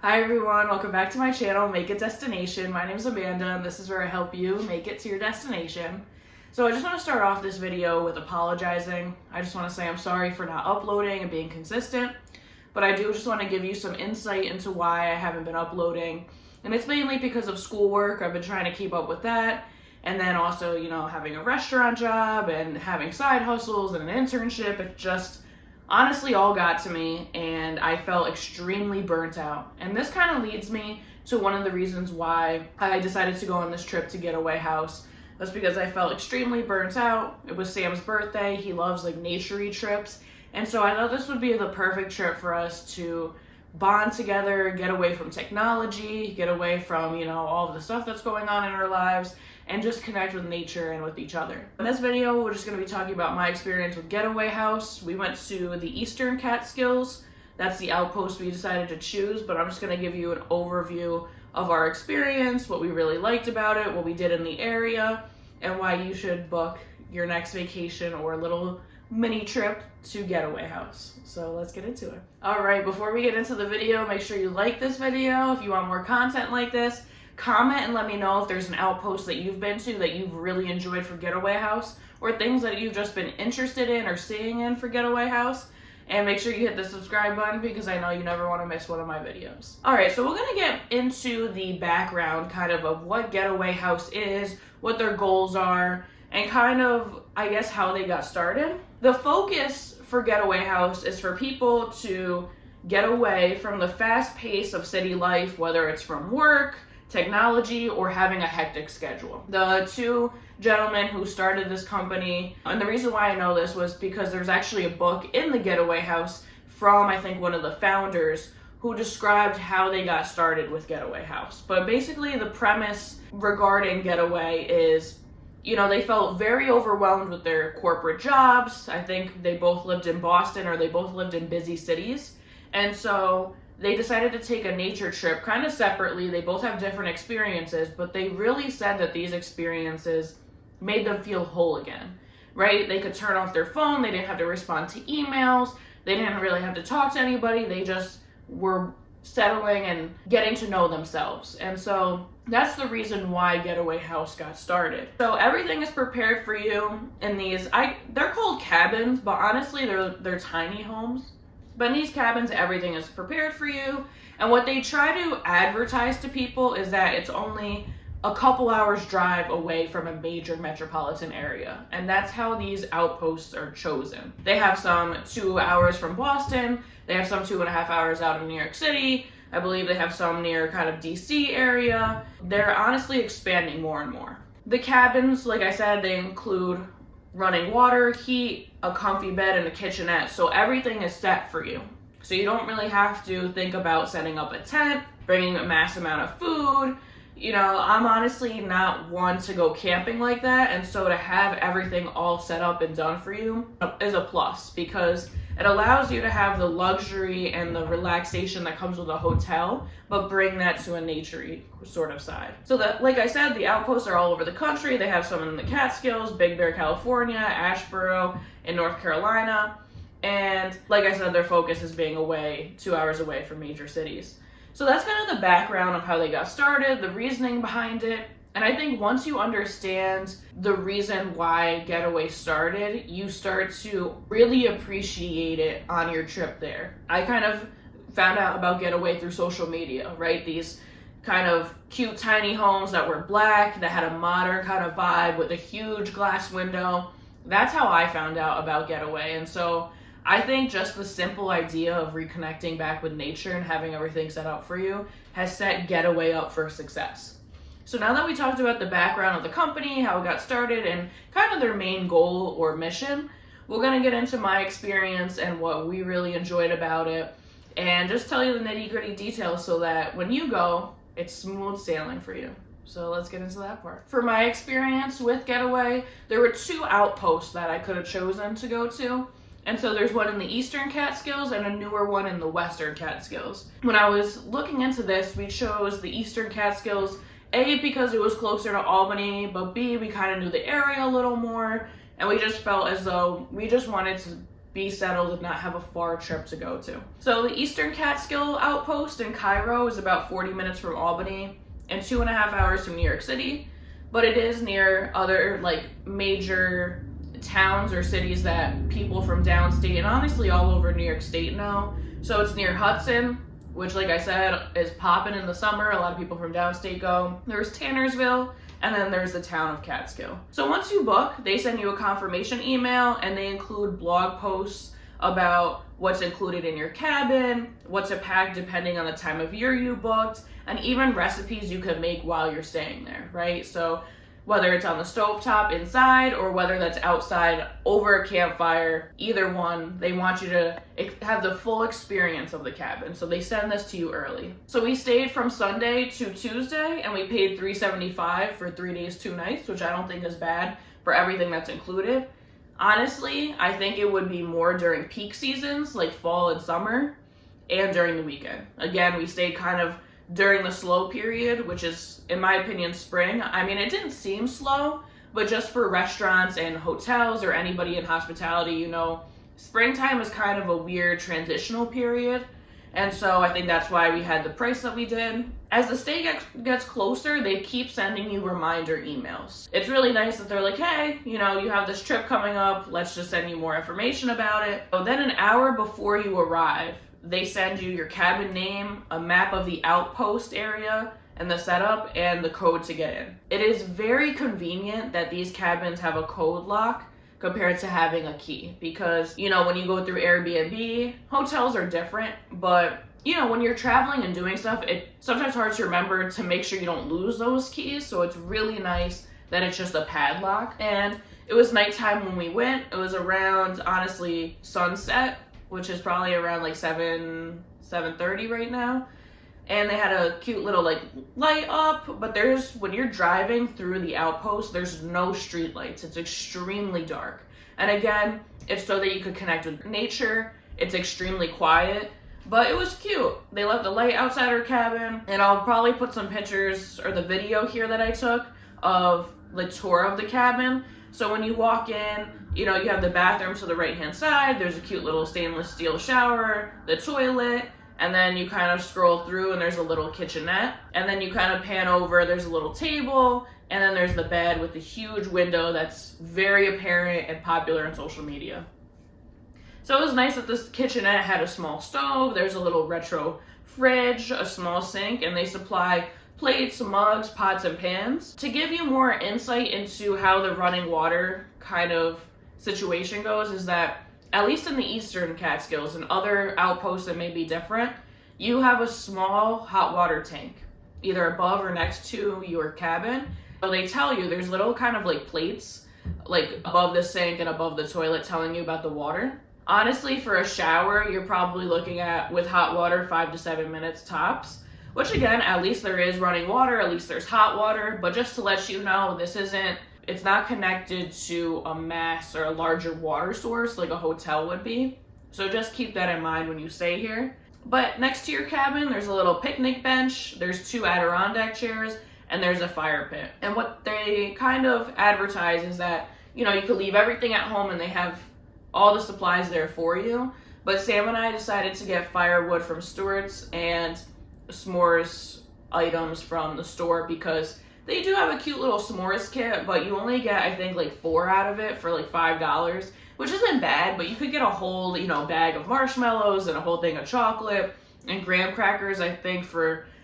Hi everyone, welcome back to my channel, Make It Destination. My name is Amanda and this is where I help you make it to your destination. So I just want to start off this video with apologizing. I just want to say I'm sorry for not uploading and being consistent, but I do just want to give you some insight into why I haven't been uploading. And it's mainly because of schoolwork. I've been trying to keep up with that. And then also, having a restaurant job and having side hustles and an internship. It just honestly all got to me and I felt extremely burnt out. And this kind of leads me to one of the reasons why I decided to go on this trip to Getaway House. That's because I felt extremely burnt out. It was Sam's birthday. He loves nature-y trips. And so I thought this would be the perfect trip for us to bond together, get away from technology, get away from, all of the stuff that's going on in our lives, and just connect with nature and with each other. In this video, we're just going to be talking about my experience with Getaway House. We went to the Eastern Catskills. That's the outpost we decided to choose, but I'm just going to give you an overview of our experience, what we really liked about it, what we did in the area, and why you should book your next vacation or little mini trip to Getaway House. So let's get into it. All right, before we get into the video, make sure you like this video. If you want more content like this, comment and let me know if there's an outpost that you've been to that you've really enjoyed for Getaway House, or things that you've just been interested in or seeing in for Getaway House. And make sure you hit the subscribe button because I know you never want to miss one of my videos. All right, so we're going to get into the background of what Getaway House is, what their goals are, and I guess, how they got started. The focus for Getaway House is for people to get away from the fast pace of city life, whether it's from work, technology, or having a hectic schedule. The two gentlemen who started this company, and the reason why I know this was because there's actually a book in the Getaway House from, I think, one of the founders who described how they got started with Getaway House. But basically the premise regarding Getaway is, they felt very overwhelmed with their corporate jobs. I think they both lived in Boston, or they both lived in busy cities. And so they decided to take a nature trip kind of separately. They both have different experiences, but they really said that these experiences made them feel whole again, right? They could turn off their phone. They didn't have to respond to emails. They didn't really have to talk to anybody. They just were settling and getting to know themselves. And so that's the reason why Getaway House got started. So everything is prepared for you in these, they're called cabins, but honestly they're tiny homes. But in these cabins, everything is prepared for you. And what they try to advertise to people is that it's only a couple hours drive away from a major metropolitan area. And that's how these outposts are chosen. They have some 2 hours from Boston. They have some 2.5 hours out of New York City. I believe they have some near DC area. They're honestly expanding more and more. The cabins, like I said, they include running water, heat, a comfy bed, and a kitchenette. So everything is set for you. So you don't really have to think about setting up a tent, bringing a mass amount of food. I'm honestly not one to go camping like that. And so to have everything all set up and done for you is a plus, because it allows you to have the luxury and the relaxation that comes with a hotel, but bring that to a nature-y sort of side. So that, like I said, the outposts are all over the country. They have some in the Catskills, Big Bear, California, Asheboro in North Carolina. And like I said, their focus is being 2 hours away from major cities. So that's kind of the background of how they got started, the reasoning behind it. And I think once you understand the reason why Getaway started, you start to really appreciate it on your trip there. I kind of found out about Getaway through social media, right? These kind of cute tiny homes that were black, that had a modern kind of vibe with a huge glass window. That's how I found out about Getaway. And so I think just the simple idea of reconnecting back with nature and having everything set up for you has set Getaway up for success. So now that we talked about the background of the company, how it got started, and kind of their main goal or mission, we're going to get into my experience and what we really enjoyed about it, and just tell you the nitty-gritty details so that when you go, it's smooth sailing for you. So let's get into that part. For my experience with Getaway, there were 2 outposts that I could have chosen to go to. And so there's one in the Eastern Catskills and a newer one in the Western Catskills. When I was looking into this, we chose the Eastern Catskills, A, because it was closer to Albany, but B, we kind of knew the area a little more, and we just felt as though we just wanted to be settled and not have a far trip to go to. So the Eastern Catskill outpost in Cairo is about 40 minutes from Albany and 2.5 hours from New York City, but it is near other like major towns or cities that people from downstate and honestly all over New York State know. So it's near Hudson, which like I said is popping in the summer. A lot of people from downstate go. There's Tannersville, and then there's the town of Catskill. So once you book, they send you a confirmation email, and they include blog posts about what's included in your cabin, what to pack depending on the time of year you booked, and even recipes you could make while you're staying there, right? So whether it's on the stovetop inside or whether that's outside over a campfire, either one, they want you to have the full experience of the cabin. So they send this to you early. So we stayed from Sunday to Tuesday, and we paid $375 for 3 days, 2 nights, which I don't think is bad for everything that's included. Honestly, I think it would be more during peak seasons like fall and summer and during the weekend. Again, we stayed kind of during the slow period, which is, in my opinion, spring. I mean, it didn't seem slow, but just for restaurants and hotels or anybody in hospitality, you know, springtime is kind of a weird transitional period. And so I think that's why we had the price that we did. As the stay gets closer, they keep sending you reminder emails. It's really nice that they're like, hey, you know, you have this trip coming up. Let's just send you more information about it. So then an hour before you arrive, they send you your cabin name, a map of the outpost area and the setup, and the code to get in. It is very convenient that these cabins have a code lock compared to having a key, because, you know, when you go through Airbnb, hotels are different, but, you know, when you're traveling and doing stuff, it's sometimes hard to remember to make sure you don't lose those keys, so it's really nice that it's just a padlock. And it was nighttime when we went. It was around, honestly, sunset, which is probably around like 7:30 right now. And they had a cute little like light up, but when you're driving through the outpost, there's no street lights. It's extremely dark. And again, it's so that you could connect with nature. It's extremely quiet, but it was cute. They left the light outside our cabin, and I'll probably put some pictures or the video here that I took of the tour of the cabin. So when you walk in, you know, you have the bathroom to the right-hand side. There's a cute little stainless steel shower, the toilet, and then you kind of scroll through and there's a little kitchenette. And then you kind of pan over, there's a little table, and then there's the bed with a huge window that's very apparent and popular on social media. So it was nice that this kitchenette had a small stove. There's a little retro fridge, a small sink, and they supply plates, mugs, pots, and pans. To give you more insight into how the running water kind of situation goes is that, at least in the Eastern Catskills and other outposts that may be different, you have a small hot water tank, either above or next to your cabin. So they tell you there's little kind of like plates, like above the sink and above the toilet, telling you about the water. Honestly, for a shower, you're probably looking at, with hot water, 5 to 7 minutes tops. Which again, at least there is running water, at least there's hot water, but just to let you know, it's not connected to a mass or a larger water source like a hotel would be. So just keep that in mind when you stay here. But next to your cabin, there's a little picnic bench, there's 2 Adirondack chairs, and there's a fire pit. And what they kind of advertise is that, you know, you could leave everything at home and they have all the supplies there for you. But Sam and I decided to get firewood from Stewart's and s'mores items from the store, because they do have a cute little s'mores kit, but you only get, I think, like 4 out of it for like $5, which isn't bad, but you could get a whole, you know, bag of marshmallows and a whole thing of chocolate and graham crackers, I think,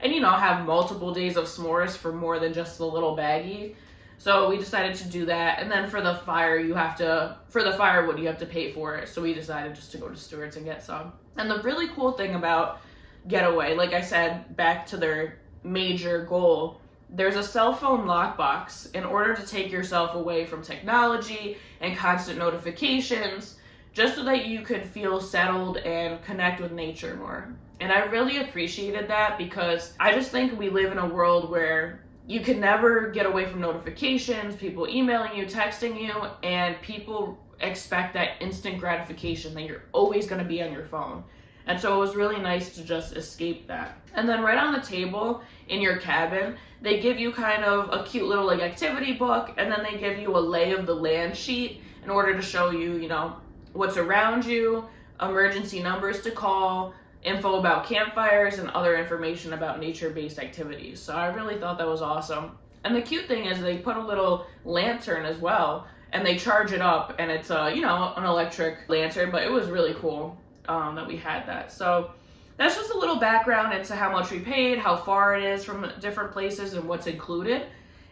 and you know, have multiple days of s'mores for more than just the little baggie. So we decided to do that. And then for the firewood, you have to pay for it. So we decided just to go to Stewart's and get some. And the really cool thing about Getaway, like I said, back to their major goal, there's a cell phone lockbox in order to take yourself away from technology and constant notifications, just so that you could feel settled and connect with nature more. And I really appreciated that, because I just think we live in a world where you can never get away from notifications, people emailing you, texting you, and people expect that instant gratification that you're always going to be on your phone. And so it was really nice to just escape that. And then right on the table in your cabin, they give you kind of a cute little like activity book, and then they give you a lay of the land sheet in order to show you, you know, what's around you, emergency numbers to call, info about campfires, and other information about nature-based activities. So I really thought that was awesome. And the cute thing is they put a little lantern as well, and they charge it up, and it's an electric lantern, but it was really cool that we had that. So that's just a little background into how much we paid, how far it is from different places, and what's included.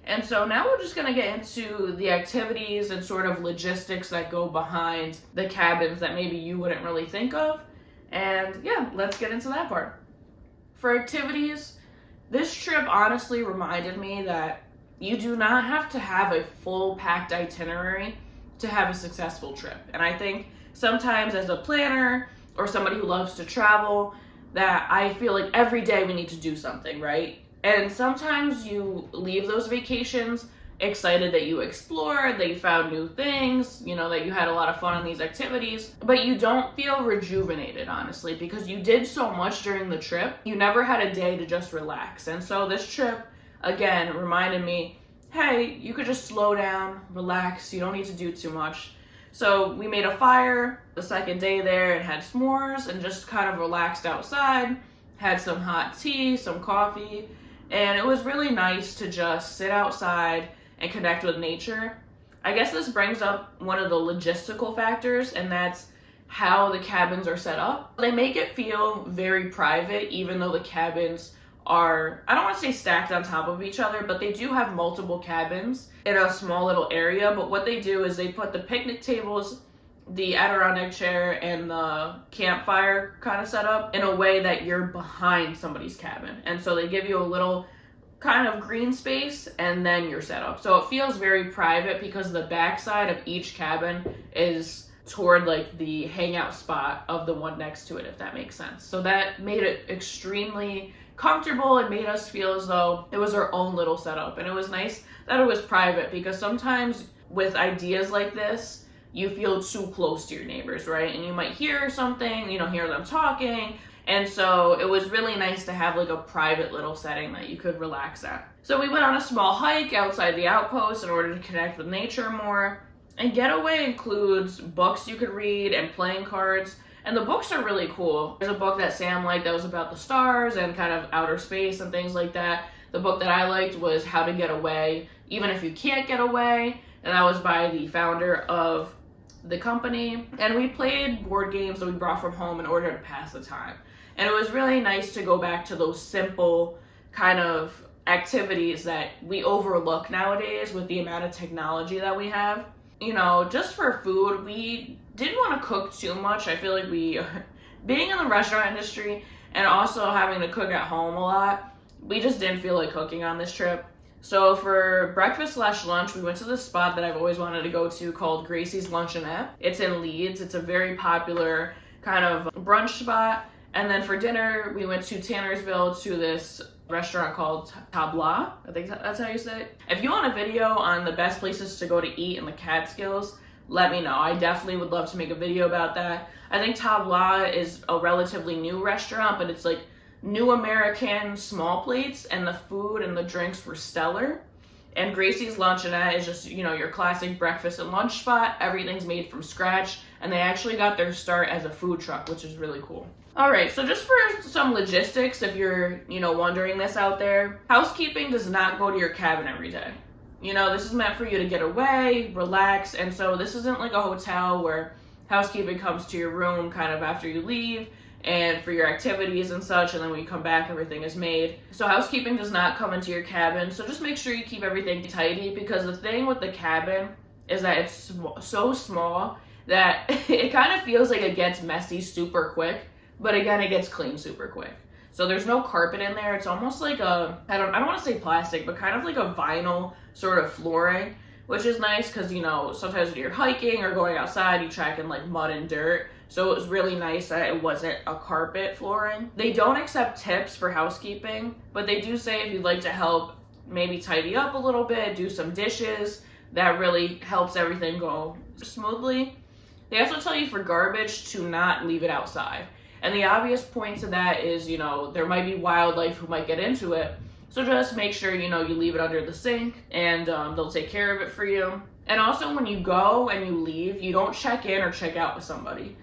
And so now we're just gonna get into the activities and sort of logistics that go behind the cabins that maybe you wouldn't really think of. And yeah, let's get into that part. For activities, this trip honestly reminded me that you do not have to have a full packed itinerary to have a successful trip. And I think sometimes as a planner or somebody who loves to travel, that I feel like every day we need to do something, right? And sometimes you leave those vacations excited that you explored, that you found new things, that you had a lot of fun on these activities, but you don't feel rejuvenated, honestly, because you did so much during the trip. You never had a day to just relax. And so this trip, again, reminded me, hey, you could just slow down, relax, you don't need to do too much. So we made a fire the second day there and had s'mores and just kind of relaxed outside, had some hot tea, some coffee, and it was really nice to just sit outside and connect with nature. I guess this brings up one of the logistical factors, and that's how the cabins are set up. They make it feel very private, even though the cabins are, I don't want to say stacked on top of each other, but they do have multiple cabins in a small little area. But what they do is they put the picnic tables, the Adirondack chair, and the campfire kind of set up in a way that you're behind somebody's cabin. And so they give you a little kind of green space, and then you're set up. So it feels very private because the backside of each cabin is toward like the hangout spot of the one next to it, if that makes sense. So that made it extremely comfortable and made us feel as though it was our own little setup. And it was nice that it was private, because sometimes with ideas like this, you feel too close to your neighbors, right? And you might hear something, hear them talking. And so it was really nice to have like a private little setting that you could relax at. So we went on a small hike outside the outpost in order to connect with nature more. And Getaway includes books you could read and playing cards. And the books are really cool. There's a book that Sam liked that was about the stars and kind of outer space and things like that. The book that I liked was How to Get Away, Even If You Can't Get Away. And that was by the founder of the company. And we played board games that we brought from home in order to pass the time. And it was really nice to go back to those simple kind of activities that we overlook nowadays with the amount of technology that we have. Just for food, we didn't want to cook too much. I feel like being in the restaurant industry and also having to cook at home a lot, we just didn't feel like cooking on this trip. So for breakfast/lunch, we went to this spot that I've always wanted to go to called Gracie's Luncheonette. It's in Leeds. It's a very popular kind of brunch spot. And then for dinner, we went to Tannersville to this restaurant called Tabla. I think that's how you say it. If you want a video on the best places to go to eat in the Catskills, let me know. I definitely would love to make a video about that. I think Tabla is a relatively new restaurant, but it's like new American small plates, and the food and the drinks were stellar. And Gracie's Luncheonette is just, your classic breakfast and lunch spot. Everything's made from scratch, and they actually got their start as a food truck, which is really cool. All right, so just for some logistics, if you're, wondering this out there, housekeeping does not go to your cabin every day. This is meant for you to get away, relax, and so this isn't like a hotel where housekeeping comes to your room kind of after you leave and for your activities and such, and then when you come back, everything is made. So housekeeping does not come into your cabin, so just make sure you keep everything tidy, because the thing with the cabin is that it's so small that it kind of feels like it gets messy super quick, but again, it gets clean super quick. So there's no carpet in there. It's almost like I don't want to say plastic, but kind of like a vinyl sort of flooring, which is nice because, sometimes when you're hiking or going outside, you track in like mud and dirt. So it was really nice that it wasn't a carpet flooring. They don't accept tips for housekeeping, but they do say if you'd like to help maybe tidy up a little bit, do some dishes, that really helps everything go smoothly. They also tell you for garbage to not leave it outside. And the obvious point to that is, there might be wildlife who might get into it. So just make sure, you leave it under the sink, and they'll take care of it for you. And also when you go and you leave, you don't check in or check out with somebody.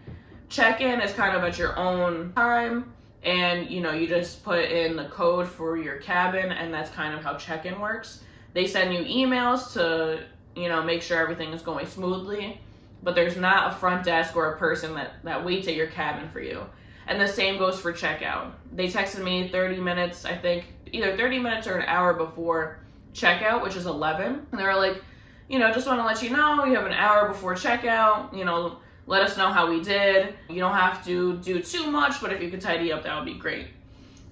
Check-in is kind of at your own time, and you just put in the code for your cabin, and that's kind of how check-in works. They send you emails to make sure everything is going smoothly, but there's not a front desk or a person that waits at your cabin for you. And the same goes for checkout. They texted me 30 minutes, I think, either 30 minutes or an hour before checkout, which is 11, and they were like, just want to let you know you have an hour before checkout, let us know how we did. You don't have to do too much, but if you could tidy up, that would be great.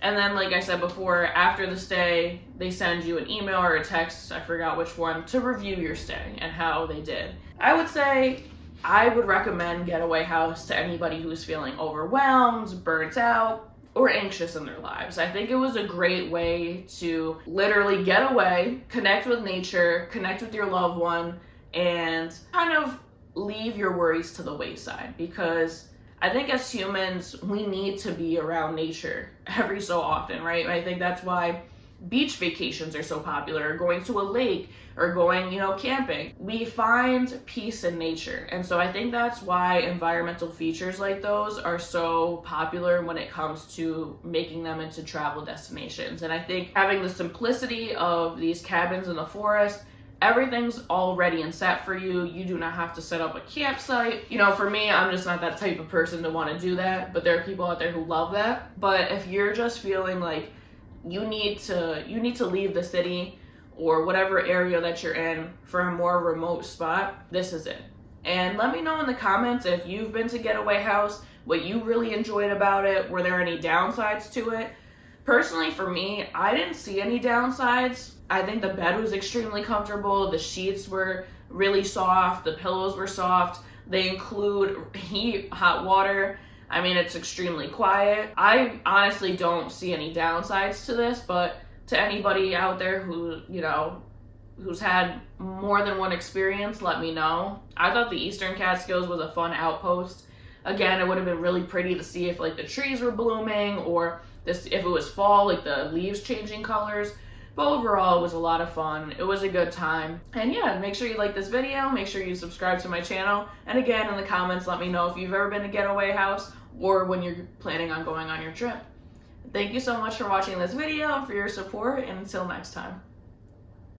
And then, like I said before, after the stay, they send you an email or a text, I forgot which one, to review your stay and how they did. I would say I would recommend Getaway House to anybody who's feeling overwhelmed, burnt out, or anxious in their lives. I think it was a great way to literally get away, connect with nature, connect with your loved one, and kind of leave your worries to the wayside, because I think as humans, we need to be around nature every so often, right? I think that's why beach vacations are so popular, or going to a lake, or going, camping. We find peace in nature. And so I think that's why environmental features like those are so popular when it comes to making them into travel destinations. And I think having the simplicity of these cabins in the forest, everything's all ready and set for you. You do not have to set up a campsite. For me, I'm just not that type of person to want to do that, but there are people out there who love that. But if you're just feeling like you need to leave the city or whatever area that you're in for a more remote spot, this is it. And let me know in the comments if you've been to Getaway House, what you really enjoyed about it. Were there any downsides to it? Personally, for me, I didn't see any downsides. I think the bed was extremely comfortable. The sheets were really soft. The pillows were soft. They include hot water. I mean, it's extremely quiet. I honestly don't see any downsides to this, but to anybody out there who's had more than one experience, let me know. I thought the Eastern Catskills was a fun outpost. Again, it would have been really pretty to see if the trees were blooming, or if it was fall, the leaves changing colors. But overall, it was a lot of fun. It was a good time. And yeah, make sure you like this video. Make sure you subscribe to my channel. And again, in the comments, let me know if you've ever been to Getaway House or when you're planning on going on your trip. Thank you so much for watching this video and for your support. And until next time.